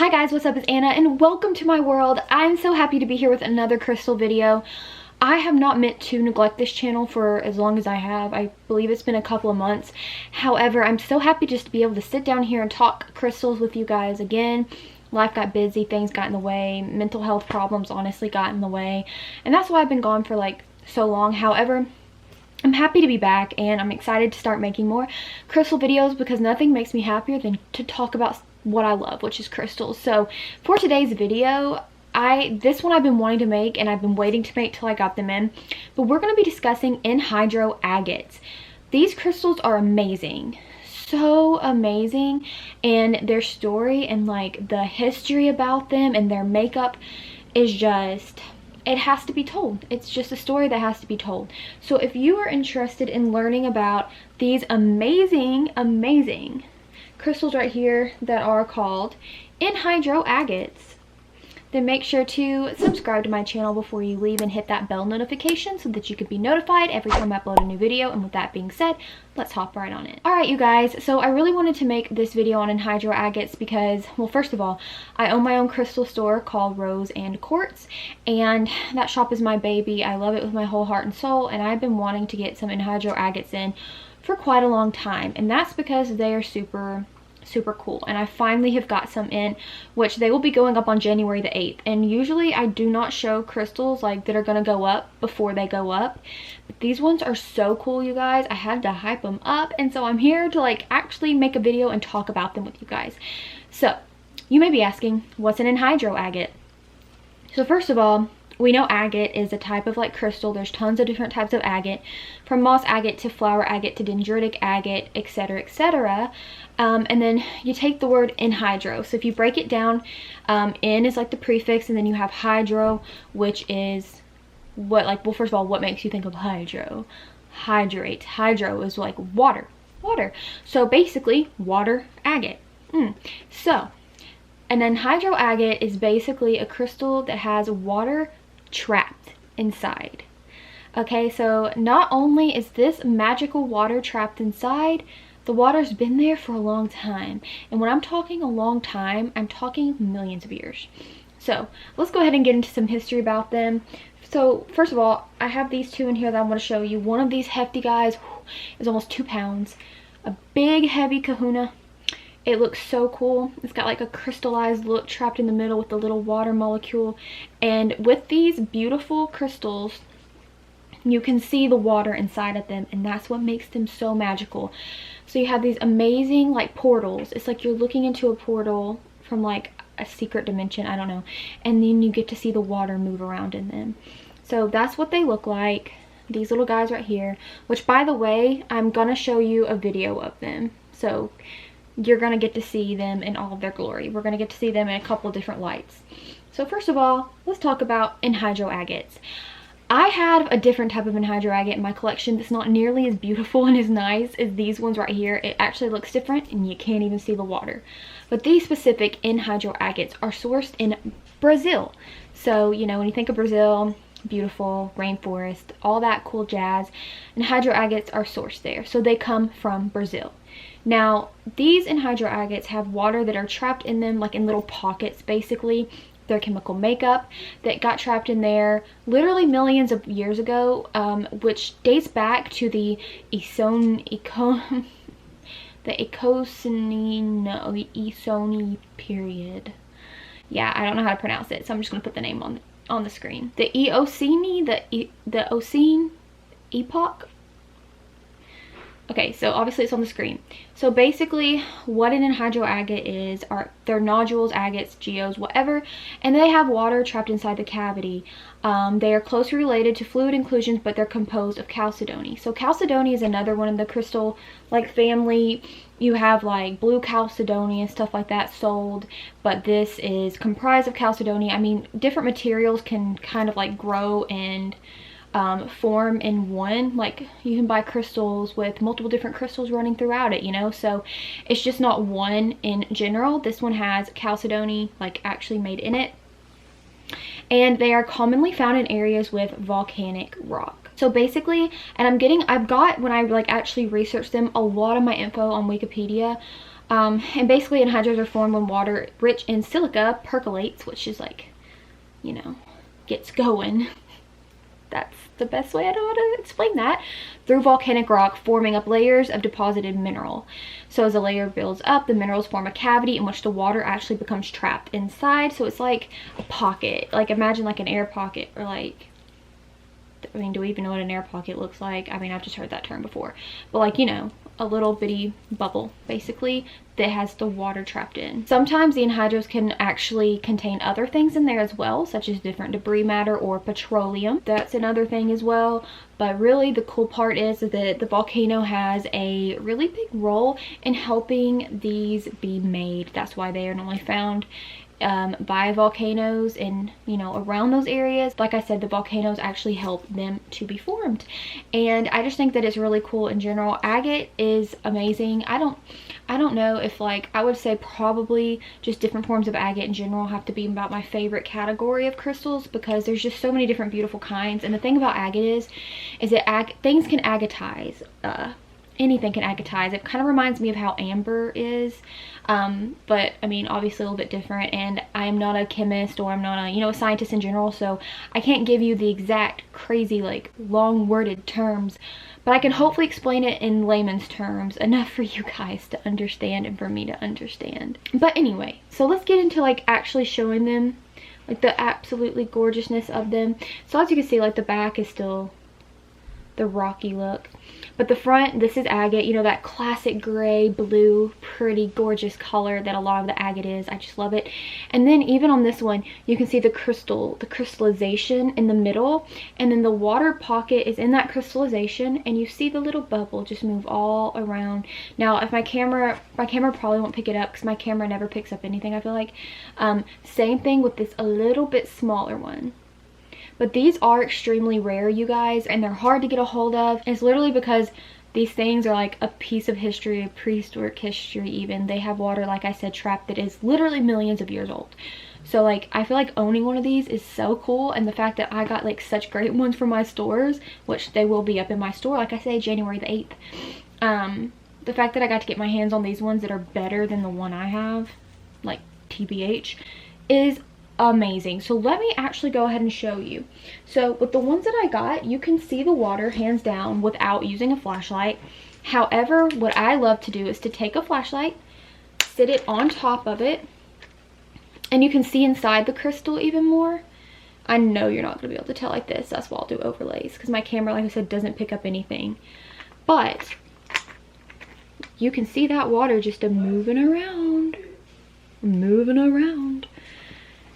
Hi guys, what's up? It's Anna and welcome to my world. I'm so happy to be here with another crystal video. I have not meant to neglect this channel for as long as I have. I believe it's been a couple of months. However, I'm so happy just to be able to sit down here and talk crystals with you guys again. Life got busy, things got in the way, mental health problems honestly got in the way, and that's why I've been gone for like so long. However, I'm happy to be back and I'm excited to start making more crystal videos because nothing makes me happier than to talk about what I love, which is crystals. So for today's video, this one I've been wanting to make and I've been waiting to make till I got them in, but we're going to be discussing Enhydro Agates. These crystals are amazing, so amazing, and their story and like the history about them and their makeup is just, it has to be told. It's just a story that has to be told. So if you are interested in learning about these amazing crystals right here that are called Enhydro Agates, then make sure to subscribe to my channel before you leave and hit that bell notification so that you can be notified every time I upload a new video. And with that being said, let's hop right on in. Alright you guys, so I really wanted to make this video on Enhydro Agates because, well, first of all, I own my own crystal store called Rose and Quartz, and that shop is my baby. I love it with my whole heart and soul, and I've been wanting to get some Enhydro Agates in for quite a long time, and that's because they are super cool, and I finally have got some in, which they will be going up on January the 8th. And usually I do not show crystals like that are gonna go up before they go up, but these ones are so cool, you guys. I had to hype them up, and so I'm here to like actually make a video and talk about them with you guys. So you may be asking, what's an Enhydro Agate? So first of all, we know agate is a type of like crystal. There's tons of different types of agate, from moss agate to flower agate to dendritic agate, etc, etc. And then you take the word enhydro. So if you break it down, en is like the prefix, and then you have hydro, which is what, like, well, first of all, what makes you think of hydro? Hydrate. Hydro is like water. So basically water agate. So an enhydro agate is basically a crystal that has water trapped inside. Okay, so not only is this magical water trapped inside, the water's been there for a long time. And when I'm talking a long time, I'm talking millions of years. So let's go ahead and get into some history about them. So first of all, I have these two in here that I want to show you. One of these hefty guys is almost 2 pounds. A big heavy kahuna. It looks so cool. It's got like a crystallized look trapped in the middle with a little water molecule. And with these beautiful crystals, you can see the water inside of them, and that's what makes them so magical. So you have these amazing like portals. It's like you're looking into a portal from like a secret dimension, I don't know. And then you get to see the water move around in them. So that's what they look like. These little guys right here, which by the way, I'm gonna show you a video of them. So you're gonna get to see them in all of their glory. We're gonna get to see them in a couple different lights. So first of all, let's talk about Enhydro Agates. I have a different type of Enhydro Agate in my collection that's not nearly as beautiful and as nice as these ones right here. It actually looks different and you can't even see the water. But these specific Enhydro Agates are sourced in Brazil. So, you know, when you think of Brazil, beautiful, rainforest, all that cool jazz, Enhydro Agates are sourced there. So they come from Brazil. Now, these Enhydro Agates have water that are trapped in them, like in little pockets, basically. Their chemical makeup that got trapped in there literally millions of years ago, which dates back to the Ecocene period. Yeah, I don't know how to pronounce it, so I'm just gonna put the name on the screen. The Eocene, the Eocene epoch. Okay, so obviously it's on the screen. So basically what an Enhydro Agate is, they're nodules, agates, geodes, whatever, and they have water trapped inside the cavity. They are closely related to fluid inclusions, but they're composed of chalcedony. So chalcedony is another one in the crystal like family. You have like blue chalcedony and stuff like that sold, but this is comprised of chalcedony. I mean, different materials can kind of like grow and form in one. Like you can buy crystals with multiple different crystals running throughout it, you know, so it's just not one in general. This one has chalcedony like actually made in it, and they are commonly found in areas with volcanic rock. So basically, and I've got, when I like actually researched them, a lot of my info on Wikipedia And basically anhydros are formed when water rich in silica percolates, which is like, you know, gets going. That's the best way I know how to explain that, through volcanic rock, forming up layers of deposited mineral. So as a layer builds up, the minerals form a cavity in which the water actually becomes trapped inside. So it's like a pocket, like imagine like an air pocket, or like, I mean, do we even know what an air pocket looks like? I mean, I've just heard that term before, but like, you know, a little bitty bubble basically that has the water trapped in. Sometimes the anhydros can actually contain other things in there as well, such as different debris matter or petroleum. That's another thing as well. But really the cool part is that the volcano has a really big role in helping these be made. That's why they are normally found by volcanoes and, you know, around those areas. Like I said, the volcanoes actually help them to be formed, and I just think that it's really cool in general. Agate is amazing. I don't know if, like, I would say probably just different forms of agate in general have to be about my favorite category of crystals, because there's just so many different beautiful kinds. And the thing about agate is that things can agatize. Anything can agatize. It kind of reminds me of how amber is, but I mean, obviously a little bit different. And I am not a chemist, or I'm not a, you know, a scientist in general, so I can't give you the exact crazy, like, long worded terms, but I can hopefully explain it in layman's terms enough for you guys to understand and for me to understand. But anyway, so let's get into like actually showing them, like the absolutely gorgeousness of them. So as you can see, like the back is still the rocky look, but the front, this is agate, you know, that classic gray blue pretty gorgeous color that a lot of the agate is. I just love it. And then even on this one, you can see the crystallization in the middle, and then the water pocket is in that crystallization, and you see the little bubble just move all around. Now if my camera probably won't pick it up, because my camera never picks up anything, I feel like. Same thing with this a little bit smaller one. But these are extremely rare, you guys, and they're hard to get a hold of. It's literally because these things are like a piece of history, prehistoric history even. They have water, like I said, trapped that is literally millions of years old. So like, I feel like owning one of these is so cool, and the fact that I got like such great ones from my stores, which they will be up in my store, like I say, January the 8th. The fact that I got to get my hands on these ones that are better than the one I have, like TBH, is amazing. So let me actually go ahead and show you. So with the ones that I got, you can see the water hands down without using a flashlight. However, what I love to do is to take a flashlight, sit it on top of it, and you can see inside the crystal even more. I know you're not going to be able to tell like this. That's why I'll do overlays, because my camera, like I said, doesn't pick up anything. But you can see that water just moving around.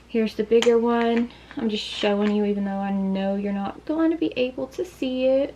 Here's the bigger one. I'm just showing you, even though I know you're not going to be able to see it.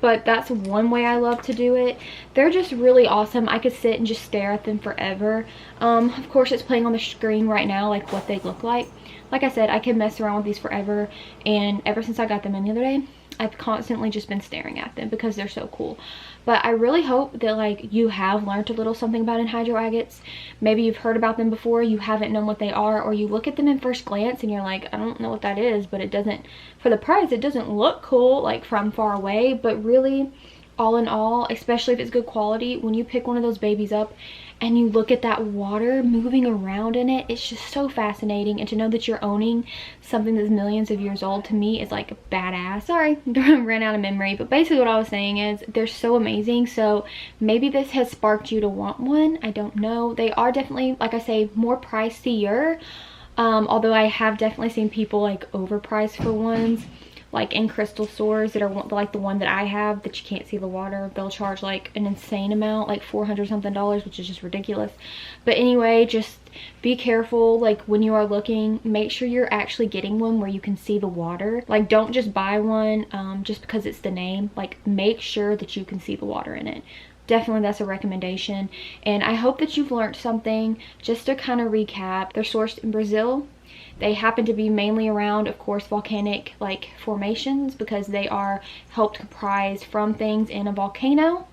But that's one way I love to do it. They're just really awesome. I could sit and just stare at them forever. Of course, it's playing on the screen right now, like what they look like. Like I said, I could mess around with these forever. And ever since I got them in the other day, I've constantly just been staring at them because they're so cool. But I really hope that like you have learned a little something about Enhydro Agates. Maybe you've heard about them before, you haven't known what they are, or you look at them in first glance and you're like, I don't know what that is, but it doesn't, for the price, it doesn't look cool like from far away. But really, all in all, especially if it's good quality, when you pick one of those babies up and you look at that water moving around in it, it's just so fascinating. And to know that you're owning something that's millions of years old, to me, is like badass. Sorry, ran out of memory, but basically what I was saying is they're so amazing. So maybe this has sparked you to want one. I don't know. They are definitely, like I say, more pricier. Although I have definitely seen people like overpriced for ones, like in crystal stores that are like the one that I have that you can't see the water. They'll charge like an insane amount, like $400 something, which is just ridiculous. But anyway, just be careful, like when you are looking, make sure you're actually getting one where you can see the water. Like, don't just buy one just because it's the name. Like, make sure that you can see the water in it. Definitely, that's a recommendation. And I hope that you've learned something. Just to kind of recap, they're sourced in Brazil. They happen to be mainly around, of course, volcanic like formations, because they are helped comprise from things in a volcano.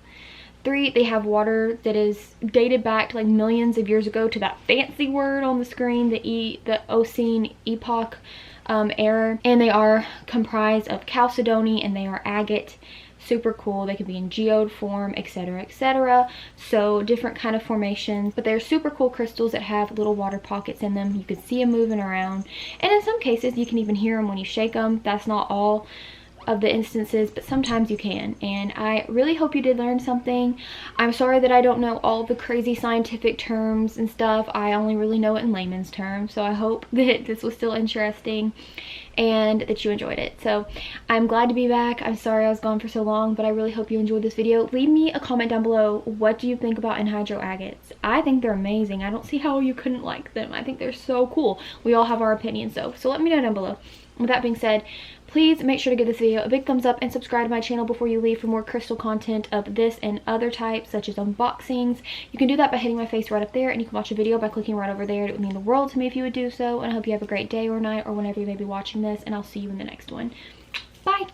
3, they have water that is dated back to like millions of years ago, to that fancy word on the screen, the Eocene epoch era. And they are comprised of chalcedony, and they are agate. super cool. They can be in geode form, etc, etc. So different kind of formations, but they're super cool crystals that have little water pockets in them. You can see them moving around, and in some cases you can even hear them when you shake them. That's not all of the instances, but sometimes you can. And I really hope you did learn something. I'm sorry that I don't know all the crazy scientific terms and stuff. I only really know it in layman's terms, so I hope that this was still interesting and that you enjoyed it. So I'm glad to be back. I'm sorry I was gone for so long, but I really hope you enjoyed this video. Leave me a comment down below. What do you think about Enhydro Agates? I think they're amazing. I don't see how you couldn't like them. I think they're so cool. We all have our opinions though, so let me know down below. With that being said, please make sure to give this video a big thumbs up and subscribe to my channel before you leave for more crystal content of this and other types, such as unboxings. You can do that by hitting my face right up there, and you can watch a video by clicking right over there. It would mean the world to me if you would do so, and I hope you have a great day or night or whenever you may be watching this, and I'll see you in the next one. Bye!